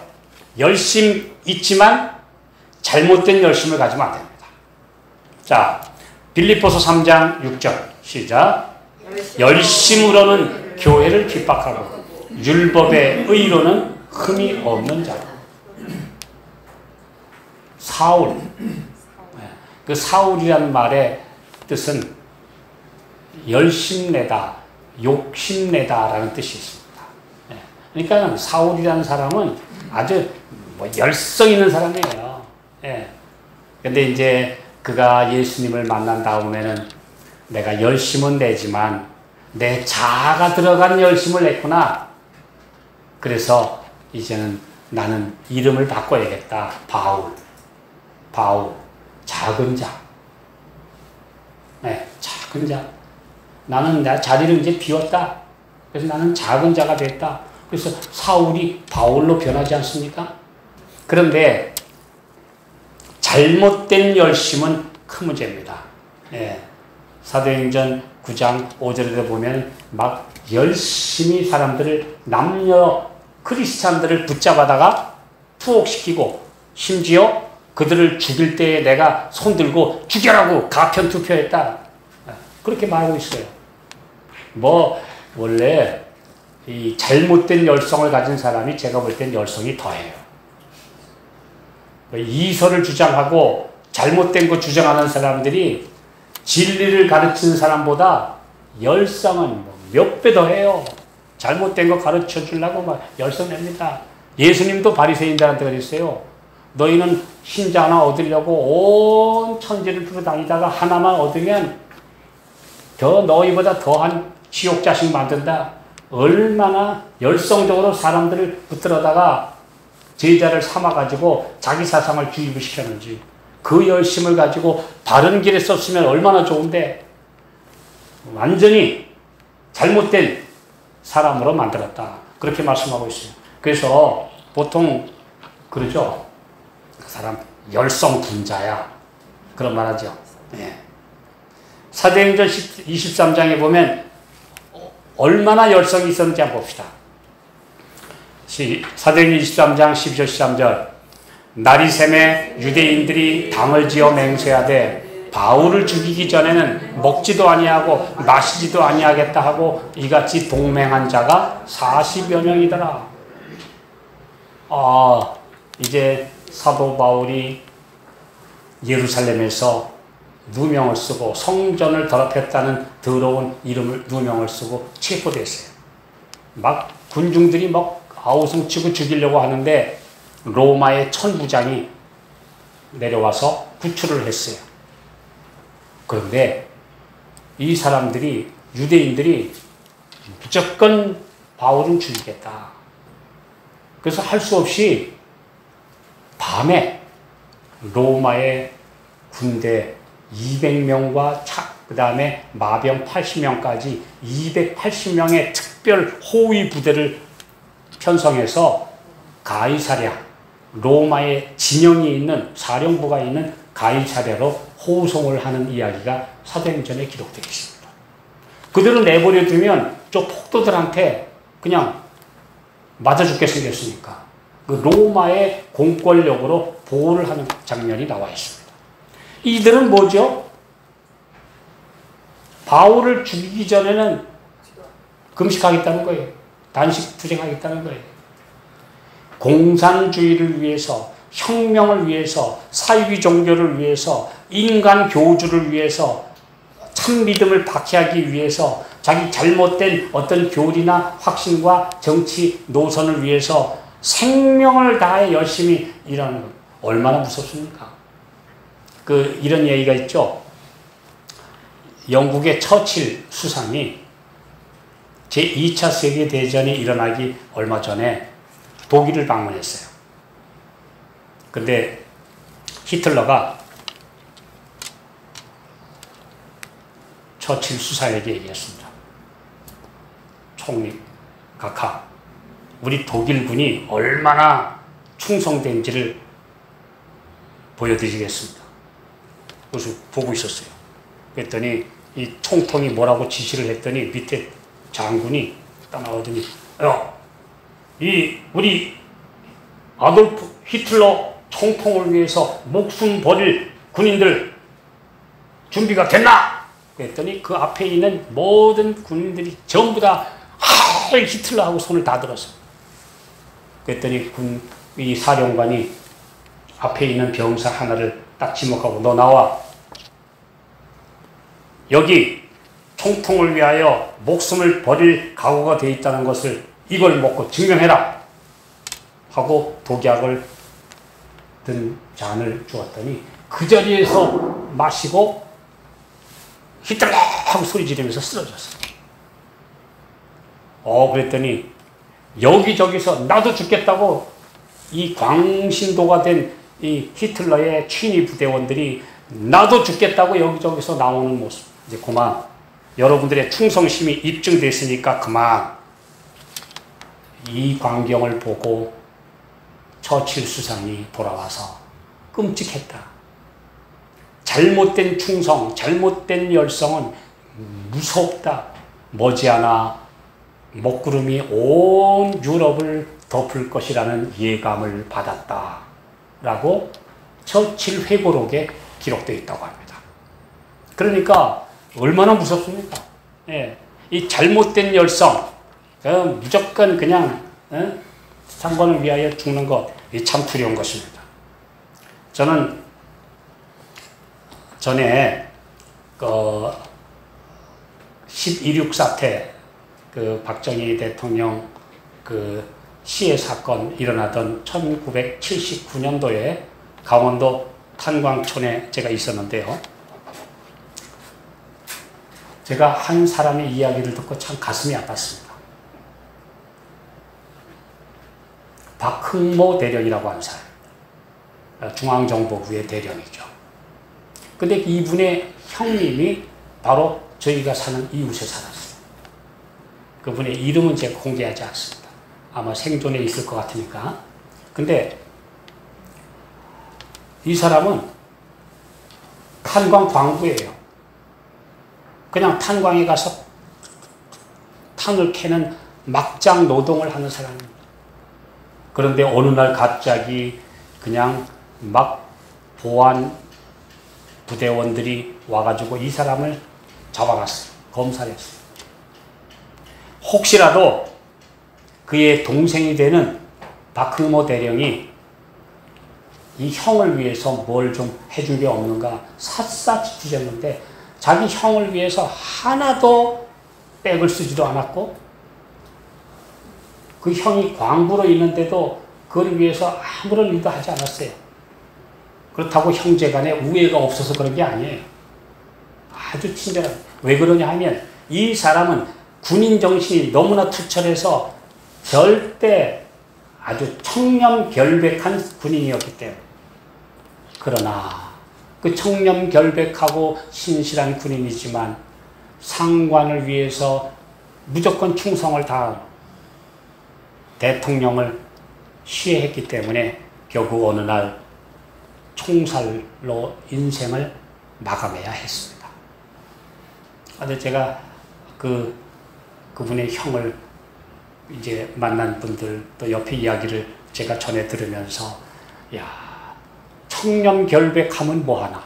열심 있지만 잘못된 열심을 가지면 안 됩니다. 자, 빌립보서 3장 6절 시작. 열심으로는 교회를 핍박하고 율법의 의로는 흠이 없는 자. 사울. 그 사울이라는 말의 뜻은 열심내다, 욕심내다라는 뜻이 있습니다. 그러니까 사울이라는 사람은 아주 열성 있는 사람이에요. 근데 이제 그가 예수님을 만난 다음에는 내가 열심은 내지만 내 자아가 들어간 열심을 냈구나. 그래서 이제는 나는 이름을 바꿔야겠다. 바울. 작은 자. 작은 자. 나는 내 자리를 이제 비웠다. 그래서 나는 작은 자가 됐다. 그래서 사울이 바울로 변하지 않습니까? 그런데 잘못된 열심은 큰 문제입니다. 사도행전 9장 5절에 보면 막 열심히 사람들을, 남녀 크리스찬들을 붙잡아다가 투옥시키고, 심지어 그들을 죽일 때에 내가 손들고 죽여라고 가편투표했다. 그렇게 말하고 있어요. 원래 이 잘못된 열성을 가진 사람이 제가 볼 땐 열성이 더해요. 이설을 주장하고 잘못된 거 주장하는 사람들이 진리를 가르치는 사람보다 열성은 몇 배 더해요. 잘못된 거 가르쳐 주려고 막 열성 냅니다. 예수님도 바리새인들한테 그랬어요. 너희는 신자 하나 얻으려고 온 천지를 돌아다니다가 하나만 얻으면 너희보다 더한 지옥 자식 만든다. 얼마나 열성적으로 사람들을 붙들어다가 제자를 삼아가지고 자기 사상을 주입을 시켰는지, 그 열심을 가지고 바른 길에 썼으면 얼마나 좋은데 완전히 잘못된 사람으로 만들었다. 그렇게 말씀하고 있어요. 그래서 보통 그러죠. 그 사람 열성 분자야. 그런 말 하죠. 사도행전 23장에 보면 얼마나 열성이 있었는지 한번 봅시다. 사도행전 23장 12절 13절. 날이 새매 유대인들이 당을 지어 맹세하되 바울을 죽이기 전에는 먹지도 아니하고 마시지도 아니하겠다 하고 이같이 동맹한 자가 40여 명이더라. 이제 사도 바울이 예루살렘에서 누명을 쓰고 성전을 더럽혔다는 더러운 이름을 누명을 쓰고 체포됐어요. 막 군중들이 막 아우성치고 죽이려고 하는데 로마의 천부장이 내려와서 구출을 했어요. 그런데 이 사람들이, 유대인들이 무조건 바울은 죽이겠다. 그래서 할 수 없이 밤에 로마의 군대 200명과 그 다음에 마병 80명까지 280명의 특별 호위 부대를 편성해서 가이사랴, 로마의 진영이 있는, 사령부가 있는 가이사랴로 호송을 하는 이야기가 사도행전에 기록되어 있습니다. 그들을 내버려 두면 저 폭도들한테 그냥 맞아 죽게 생겼으니까 그 로마의 공권력으로 보호를 하는 장면이 나와 있습니다. 이들은 뭐죠? 바울을 죽이기 전에는 금식하겠다는 거예요. 단식 투쟁하겠다는 거예요. 공산주의를 위해서, 혁명을 위해서, 사유리 종교를 위해서, 인간 교주를 위해서, 참 믿음을 박해하기 위해서, 자기 잘못된 어떤 교리나 확신과 정치 노선을 위해서 생명을 다해 열심히 일하는 것. 얼마나 무섭습니까? 이런 얘기가 있죠. 영국의 처칠 수상이 제2차 세계대전이 일어나기 얼마 전에 독일을 방문했어요. 근데 히틀러가 처칠 수상에게 얘기했습니다. 총리 각하, 우리 독일군이 얼마나 충성된지를 보여드리겠습니다. 그래서 보고 있었어요. 그랬더니 이 총통이 뭐라고 지시를 했더니 밑에 장군이 딱 나오더니, 우리 아돌프 히틀러 총통을 위해서 목숨 버릴 군인들 준비가 됐나? 그랬더니 그 앞에 있는 모든 군인들이 전부 다 히틀러하고 손을 다 들었어요. 그랬더니 이 사령관이 앞에 있는 병사 하나를 딱 지목하고, 너 나와. 여기 총통을 위하여 목숨을 버릴 각오가 되어 있다는 것을 이걸 먹고 증명해라 하고 독약을 든 잔을 주었더니 그 자리에서 마시고 히틀러 하고 소리 지르면서 쓰러졌어요. 그랬더니 여기저기서 나도 죽겠다고 이 광신도가 된 이 히틀러의 친위 부대원들이 나도 죽겠다고 여기저기서 나오는 모습. 이제 그만 여러분들의 충성심이 입증됐으니까 그만. 이 광경을 보고 처칠 수상이 돌아와서 끔찍했다. 잘못된 충성, 잘못된 열성은 무섭다. 머지않아 먹구름이 온 유럽을 덮을 것이라는 예감을 받았다. 라고 처칠 회고록에 기록되어 있다고 합니다. 그러니까 얼마나 무섭습니까? 예, 이 잘못된 열성, 무조건 그냥 상관을 위하여 죽는 것, 참 두려운 것입니다. 저는 전에 12.6 사태, 박정희 대통령 시해 사건 일어나던 1979년도에 강원도 탄광촌에 제가 있었는데요. 제가 한 사람의 이야기를 듣고 참 가슴이 아팠습니다. 박흥모 대령이라고 하는 사람, 중앙정보부의 대령이죠. 근데 이분의 형님이 바로 저희가 사는 이웃에 살았어요. 그분의 이름은 제가 공개하지 않습니다. 아마 생존에 있을 것 같으니까. 근데 이 사람은 탄광 광부예요. 그냥 탄광에 가서 탄을 캐는 막장 노동을 하는 사람입니다. 그런데 어느 날 갑자기 그냥 막 보안 부대원들이 와가지고 이 사람을 잡아갔어요. 검사를 했어요. 혹시라도 그의 동생이 되는 박흥모 대령이 이 형을 위해서 뭘 좀 해준 게 없는가 샅샅이 뒤졌는데 자기 형을 위해서 하나도 백을 쓰지도 않았고 그 형이 광부로 있는데도 그걸 위해서 아무런 일도 하지 않았어요. 그렇다고 형제간에 우애가 없어서 그런 게 아니에요. 아주 친절한. 왜 그러냐 하면 이 사람은 군인 정신이 너무나 투철해서 절대 아주 청렴결백한 군인이었기 때문에. 그러나 그 청렴결백하고 신실한 군인이지만 상관을 위해서 무조건 충성을 다한 대통령을 시해했기 때문에 결국 어느 날 총살로 인생을 마감해야 했습니다. 근데 제가 그분의 형을 이제 만난 분들 또 옆에 이야기를 제가 전해 들으면서 야, 청렴결백하면 뭐하나,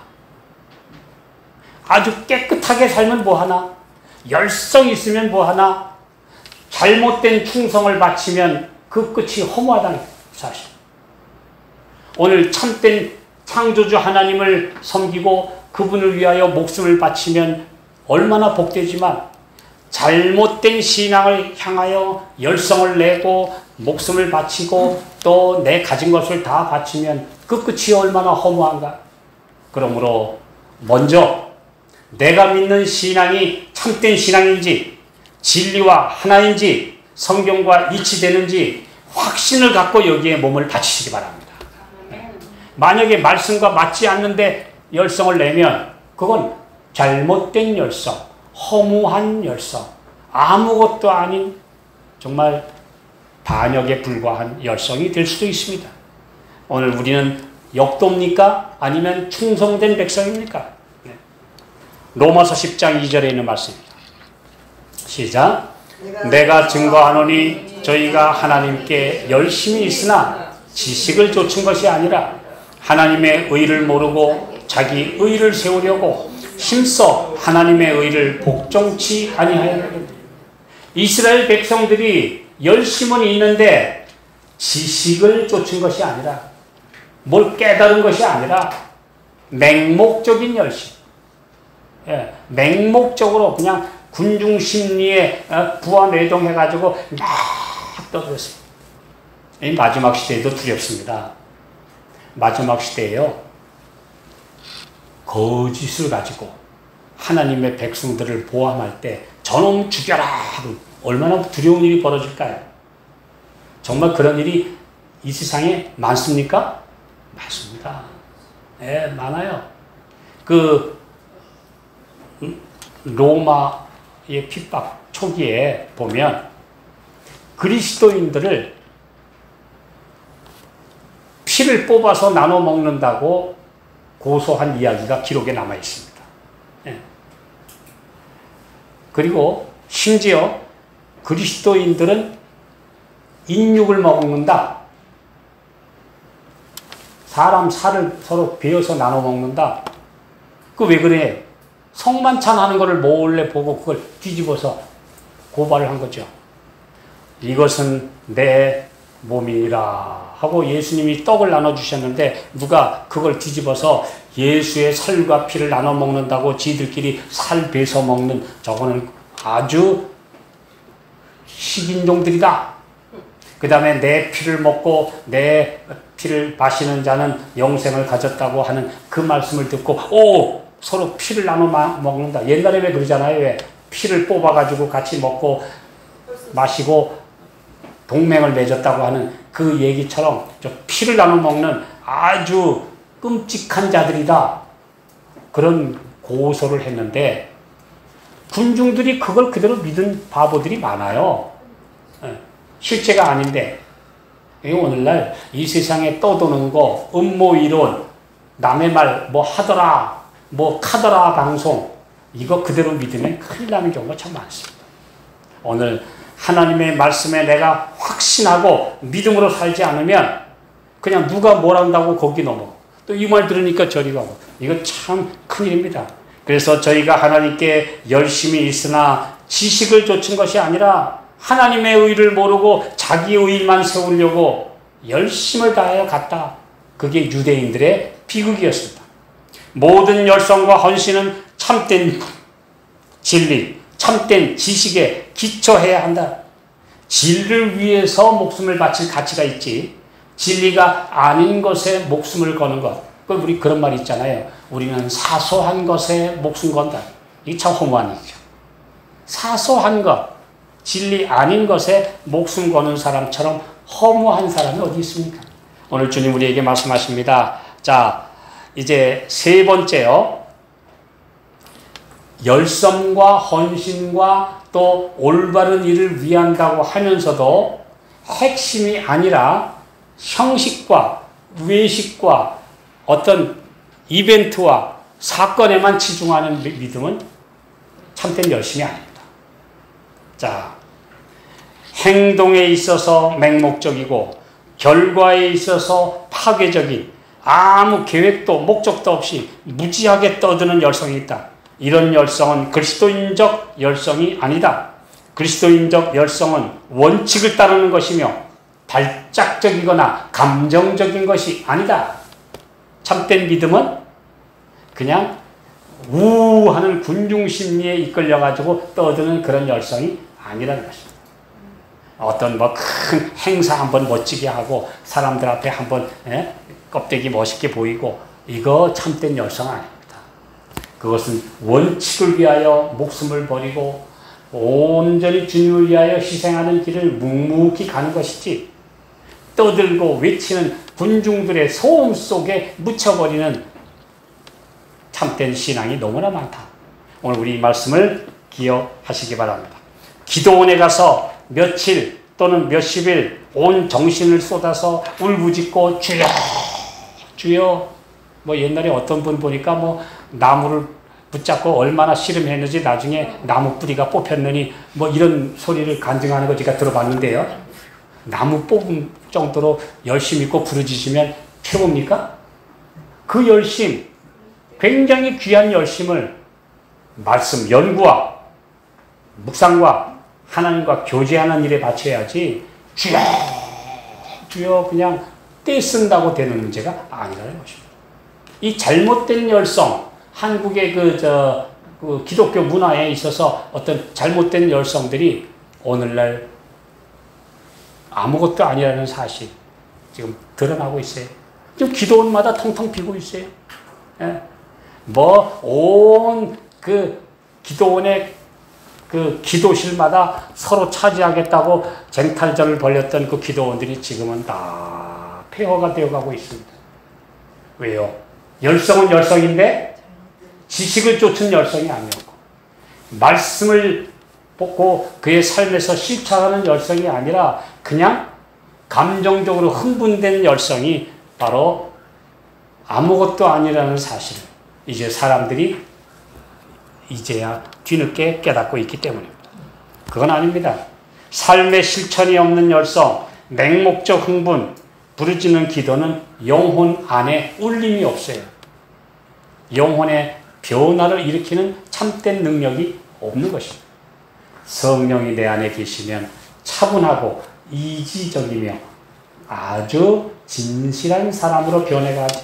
아주 깨끗하게 살면 뭐하나, 열성 있으면 뭐하나, 잘못된 충성을 바치면 그 끝이 허무하다는 사실. 오늘 참된 창조주 하나님을 섬기고 그분을 위하여 목숨을 바치면 얼마나 복되지만, 잘못된 신앙을 향하여 열성을 내고 목숨을 바치고 또 내 가진 것을 다 바치면 그 끝이 얼마나 허무한가. 그러므로 먼저 내가 믿는 신앙이 참된 신앙인지, 진리와 하나인지, 성경과 일치되는지 확신을 갖고 여기에 몸을 바치시기 바랍니다. 만약에 말씀과 맞지 않는데 열성을 내면 그건 잘못된 열성, 허무한 열성, 아무것도 아닌 정말 반역에 불과한 열성이 될 수도 있습니다. 오늘 우리는 역도입니까? 아니면 충성된 백성입니까? 로마서 10장 2절에 있는 말씀입니다. 시작. 내가 증거하노니 저희가 하나님께 열심히 있으나 지식을 좇은 것이 아니라 하나님의 의를 모르고 자기 의를 세우려고 힘써 하나님의 의를 복종치 아니하였느니라. 이스라엘 백성들이 열심은 있는데 지식을 좇은 것이 아니라, 뭘 깨달은 것이 아니라 맹목적인 열심, 맹목적으로 그냥 군중 심리에 부하뇌동해가지고 막 떠들었어요. 이 마지막 시대에도 두렵습니다. 마지막 시대에요, 거짓을 가지고 하나님의 백성들을 보호할 때 저놈 죽여라 하고 얼마나 두려운 일이 벌어질까요? 정말 그런 일이 이 세상에 많습니까? 많습니다. 네, 많아요. 그 로마의 핍박 초기에 보면 그리스도인들을 피를 뽑아서 나눠 먹는다고 고소한 이야기가 기록에 남아 있습니다. 네. 그리고 심지어 그리스도인들은 인육을 먹는다. 사람 살을 서로 베어서 나눠 먹는다. 그 왜 그래? 성만찬 하는 거를 몰래 보고 그걸 뒤집어서 고발을 한 거죠. 이것은 내 몸이라 하고 예수님이 떡을 나눠주셨는데 누가 그걸 뒤집어서 예수의 살과 피를 나눠 먹는다고 지들끼리 살 베서 먹는, 저거는 아주 식인종들이다. 그 다음에 내 피를 먹고 내 피를 마시는 자는 영생을 가졌다고 하는 그 말씀을 듣고 서로 피를 나눠 먹는다. 옛날에 왜 그러잖아요. 왜 피를 뽑아가지고 같이 먹고 마시고 동맹을 맺었다고 하는 그 얘기처럼 저 피를 나눠 먹는 아주 끔찍한 자들이다. 그런 고소를 했는데 군중들이 그걸 그대로 믿은 바보들이 많아요. 실제가 아닌데. 오늘날 이 세상에 떠도는 거, 음모이론, 남의 말 뭐 하더라, 뭐 카더라 방송, 이거 그대로 믿으면 큰일 나는 경우가 참 많습니다. 오늘 하나님의 말씀에 내가 확신하고 믿음으로 살지 않으면 그냥 누가 뭘 한다고 거기 넘어. 또 이 말 들으니까 저리 가고. 이거 참 큰일입니다. 그래서 저희가 하나님께 열심히 있으나 지식을 좇은 것이 아니라 하나님의 의를 모르고 자기 의만 세우려고 열심을 다하여 갔다. 그게 유대인들의 비극이었습니다. 모든 열성과 헌신은 참된 진리, 참된 지식에 기초해야 한다. 진리를 위해서 목숨을 바칠 가치가 있지, 진리가 아닌 것에 목숨을 거는 것, 우리 그런 말 있잖아요. 우리는 사소한 것에 목숨 건다. 이게 참 허무한 일이죠. 사소한 것, 진리 아닌 것에 목숨 거는 사람처럼 허무한 사람이 어디 있습니까? 오늘 주님 우리에게 말씀하십니다. 자, 이제 세 번째요. 열성과 헌신과 또 올바른 일을 위한다고 하면서도 핵심이 아니라 형식과 외식과 어떤 이벤트와 사건에만 치중하는 믿음은 참된 열심이 아닙니다. 자, 행동에 있어서 맹목적이고 결과에 있어서 파괴적인, 아무 계획도 목적도 없이 무지하게 떠드는 열성이 있다. 이런 열성은 그리스도인적 열성이 아니다. 그리스도인적 열성은 원칙을 따르는 것이며 발작적이거나 감정적인 것이 아니다. 참된 믿음은 그냥 우하는 군중 심리에 이끌려가지고 떠드는 그런 열성이 아니라는 것입니다. 어떤 큰 행사 한번 멋지게 하고 사람들 앞에 한번 껍데기 멋있게 보이고 이거 참된 열성 아닙니다. 그것은 원칙을 위하여 목숨을 버리고 온전히 주님을 위하여 희생하는 길을 묵묵히 가는 것이지 떠들고 외치는 군중들의 소음 속에 묻혀버리는 참된 신앙이 너무나 많다. 오늘 우리 이 말씀을 기억하시기 바랍니다. 기도원에 가서 며칠 또는 몇십일 온 정신을 쏟아서 울부짖고 주여 주여 옛날에 어떤 분 보니까 나무를 붙잡고 얼마나 씨름했는지 나중에 나무 뿌리가 뽑혔느니 이런 소리를 간증하는 거 제가 들어봤는데요. 나무 뽑은 정도로 열심 있고 부르짖으면 최고입니까? 그 열심, 굉장히 귀한 열심을 말씀 연구와 묵상과 하나님과 교제하는 일에 바쳐야지 주여 주여 그냥 떼쓴다고 되는 문제가 아니라는 것입니다. 이 잘못된 열성, 한국의 그 기독교 문화에 있어서 어떤 잘못된 열성들이 오늘날 아무것도 아니라는 사실 지금 드러나고 있어요. 지금 기도원마다 텅텅 비고 있어요. 온 기도원의 그 기도실마다 서로 차지하겠다고 쟁탈전을 벌였던 그 기도원들이 지금은 다 폐허가 되어가고 있습니다. 왜요? 열성은 열성인데 지식을 쫓은 열성이 아니었고 말씀을 보고 그의 삶에서 실천하는 열성이 아니라 그냥 감정적으로 흥분된 열성이 바로 아무것도 아니라는 사실을 이제 사람들이 이제야 뒤늦게 깨닫고 있기 때문입니다. 그건 아닙니다. 삶의 실천이 없는 열성, 맹목적 흥분, 부르짖는 기도는 영혼 안에 울림이 없어요. 영혼의 변화를 일으키는 참된 능력이 없는 것입니다. 성령이 내 안에 계시면 차분하고 이지적이며 아주 진실한 사람으로 변해가지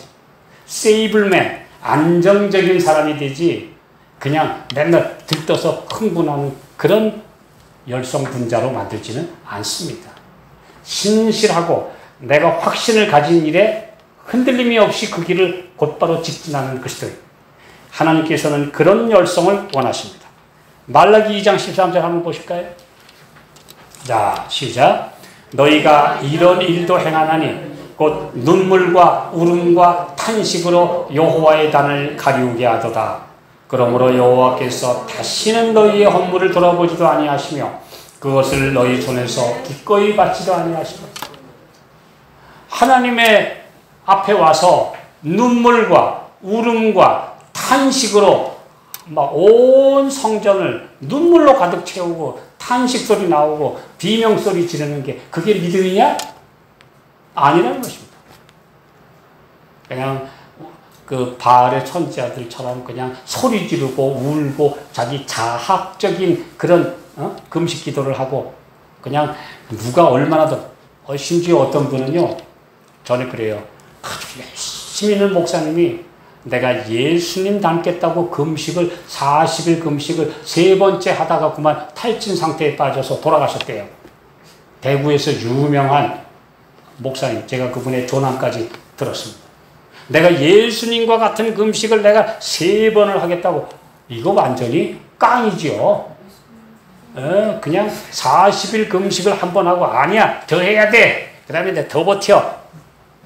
세이블맨, 안정적인 사람이 되지 그냥 맨날 들떠서 흥분하는 그런 열성 분자로 만들지는 않습니다. 신실하고 내가 확신을 가진 일에 흔들림이 없이 그 길을 곧바로 직진하는 것이다. 하나님께서는 그런 열성을 원하십니다. 말라기 2장 13절 한번 보실까요? 자, 시작. 너희가 이런 일도 행하나니 곧 눈물과 울음과 탄식으로 여호와의 단을 가리우게 하도다. 그러므로 여호와께서 다시는 너희의 헌물을 돌아보지도 아니하시며 그것을 너희 손에서 기꺼이 받지도 아니하시고 하나님의 앞에 와서 눈물과 울음과 탄식으로 막 온 성전을 눈물로 가득 채우고 탄식 소리 나오고 비명 소리 지르는 게 그게 믿음이냐? 아니라는 것입니다. 그냥 그 바알의 선지자들처럼 그냥 소리 지르고 울고 자기 자학적인 그런 금식 기도를 하고 그냥 누가 얼마나 더 심지어 어떤 분은요 전에 그래요. 아주 열심히 있는 목사님이 내가 예수님 닮겠다고 금식을 40일 금식을 3번째 하다가 그만 탈진 상태에 빠져서 돌아가셨대요. 대구에서 유명한 목사님, 제가 그분의 조남까지 들었습니다. 내가 예수님과 같은 금식을 내가 3번을 하겠다고. 이거 완전히 깡이지요. 그냥 40일 금식을 한 번 하고 아니야 더 해야 돼. 그 다음에 이제 더 버텨.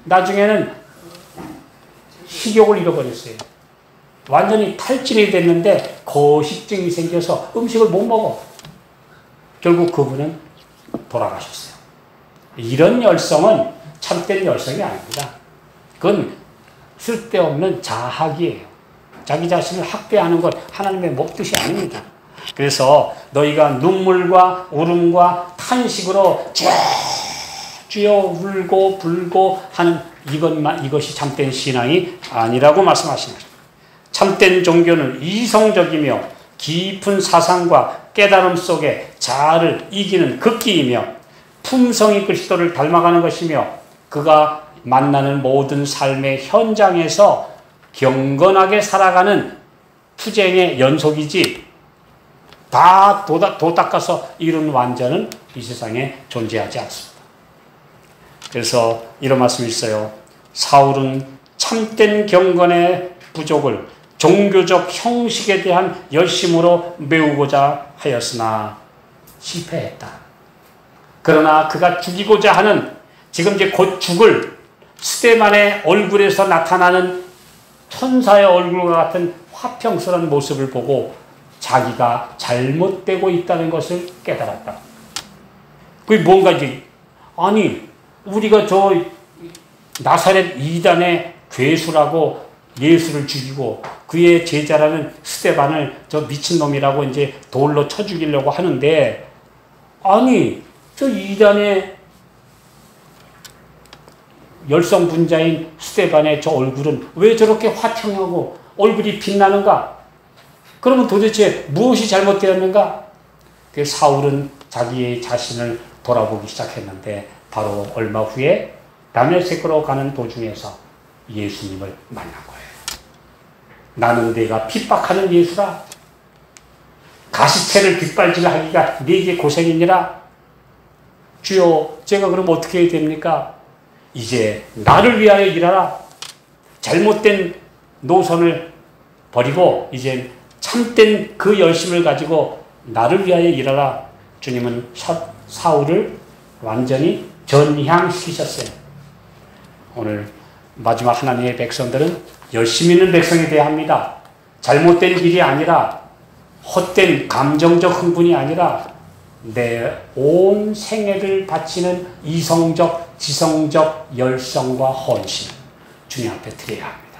나중에는 식욕을 잃어버렸어요. 완전히 탈진이 됐는데 거식증이 생겨서 음식을 못 먹어. 결국 그분은 돌아가셨어요. 이런 열성은 참된 열성이 아닙니다. 그건 쓸데없는 자학이에요. 자기 자신을 학대하는 것 하나님의 뜻이 아닙니다. 그래서 너희가 눈물과 울음과 탄식으로 주여 울고 불고 하는 이것이 참된 신앙이 아니라고 말씀하십니다. 참된 종교는 이성적이며 깊은 사상과 깨달음 속에 자아를 이기는 극기이며 품성이 그리스도를 닮아가는 것이며 그가 만나는 모든 삶의 현장에서 경건하게 살아가는 투쟁의 연속이지 다 도닦아서 이룬 완전은 이 세상에 존재하지 않습니다. 그래서 이런 말씀이 있어요. 사울은 참된 경건의 부족을 종교적 형식에 대한 열심으로 메우고자 하였으나 실패했다. 그러나 그가 죽이고자 하는 지금 이제 곧 죽을 스데반의 얼굴에서 나타나는 천사의 얼굴과 같은 화평스러운 모습을 보고 자기가 잘못되고 있다는 것을 깨달았다. 그게 뭔가 이제 아니 우리가 저 나사렛 이단의 괴수라고 예수를 죽이고 그의 제자라는 스데반을 저 미친놈이라고 이제 돌로 쳐 죽이려고 하는데 아니 저 이단의 열성분자인 스데반의 저 얼굴은 왜 저렇게 화창하고 얼굴이 빛나는가? 그러면 도대체 무엇이 잘못되었는가? 그 사울은 자기의 자신을 돌아보기 시작했는데 바로 얼마 후에 다메섹으로 가는 도중에서 예수님을 만난 거예요. 나는 내가 핍박하는 예수라. 가시채를 빗발질하기가 네게 고생이니라. 주여 제가 그럼 어떻게 해야 됩니까? 이제 나를 위하여 일하라. 잘못된 노선을 버리고 이제 참된 그 열심을 가지고 나를 위하여 일하라. 주님은 사울을 완전히 전향시키셨어요. 오늘 마지막 하나님의 백성들은 열심히 있는 백성이 되어야 합니다. 잘못된 길이 아니라 헛된 감정적 흥분이 아니라 내 온 생애를 바치는 이성적, 지성적 열성과 헌신 주님 앞에 드려야 합니다.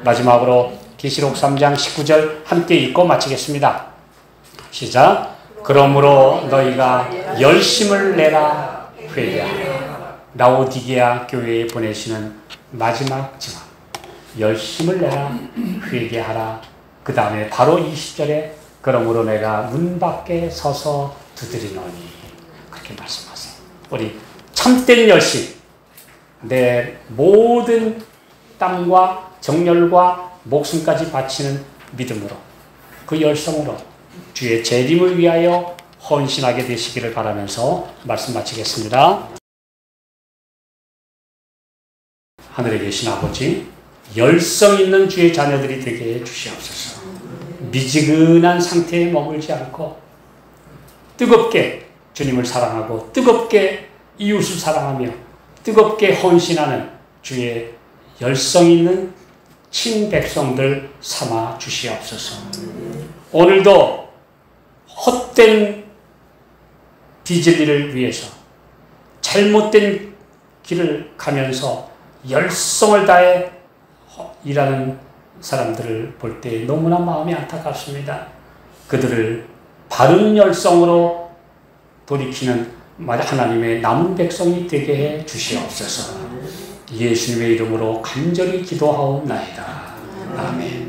마지막으로 계시록 3장 19절 함께 읽고 마치겠습니다. 시작. 그러므로 너희가 열심을 내라 회개하라. 라오디게아 교회에 보내시는 마지막 증언. 열심을 내라 회개하라. 그 다음에 바로 20절에 그러므로 내가 문 밖에 서서 두드리노니 그렇게 말씀하세요. 우리 참된 열심, 내 모든 땀과 정열과 목숨까지 바치는 믿음으로 그 열성으로 주의 재림을 위하여 헌신하게 되시기를 바라면서 말씀 마치겠습니다. 하늘에 계신 아버지, 열성 있는 주의 자녀들이 되게 해주시옵소서. 미지근한 상태에 머물지 않고 뜨겁게 주님을 사랑하고 뜨겁게 이웃을 사랑하며 뜨겁게 헌신하는 주의 열성 있는 친백성들 삼아 주시옵소서. 오늘도 헛된 디즐리를 위해서 잘못된 길을 가면서 열성을 다해 일하는 사람들을 볼 때 너무나 마음이 안타깝습니다. 그들을 바른 열성으로 돌이키는 하나님의 남은 백성이 되게 해 주시옵소서. 예수님의 이름으로 간절히 기도하옵나이다. 아멘.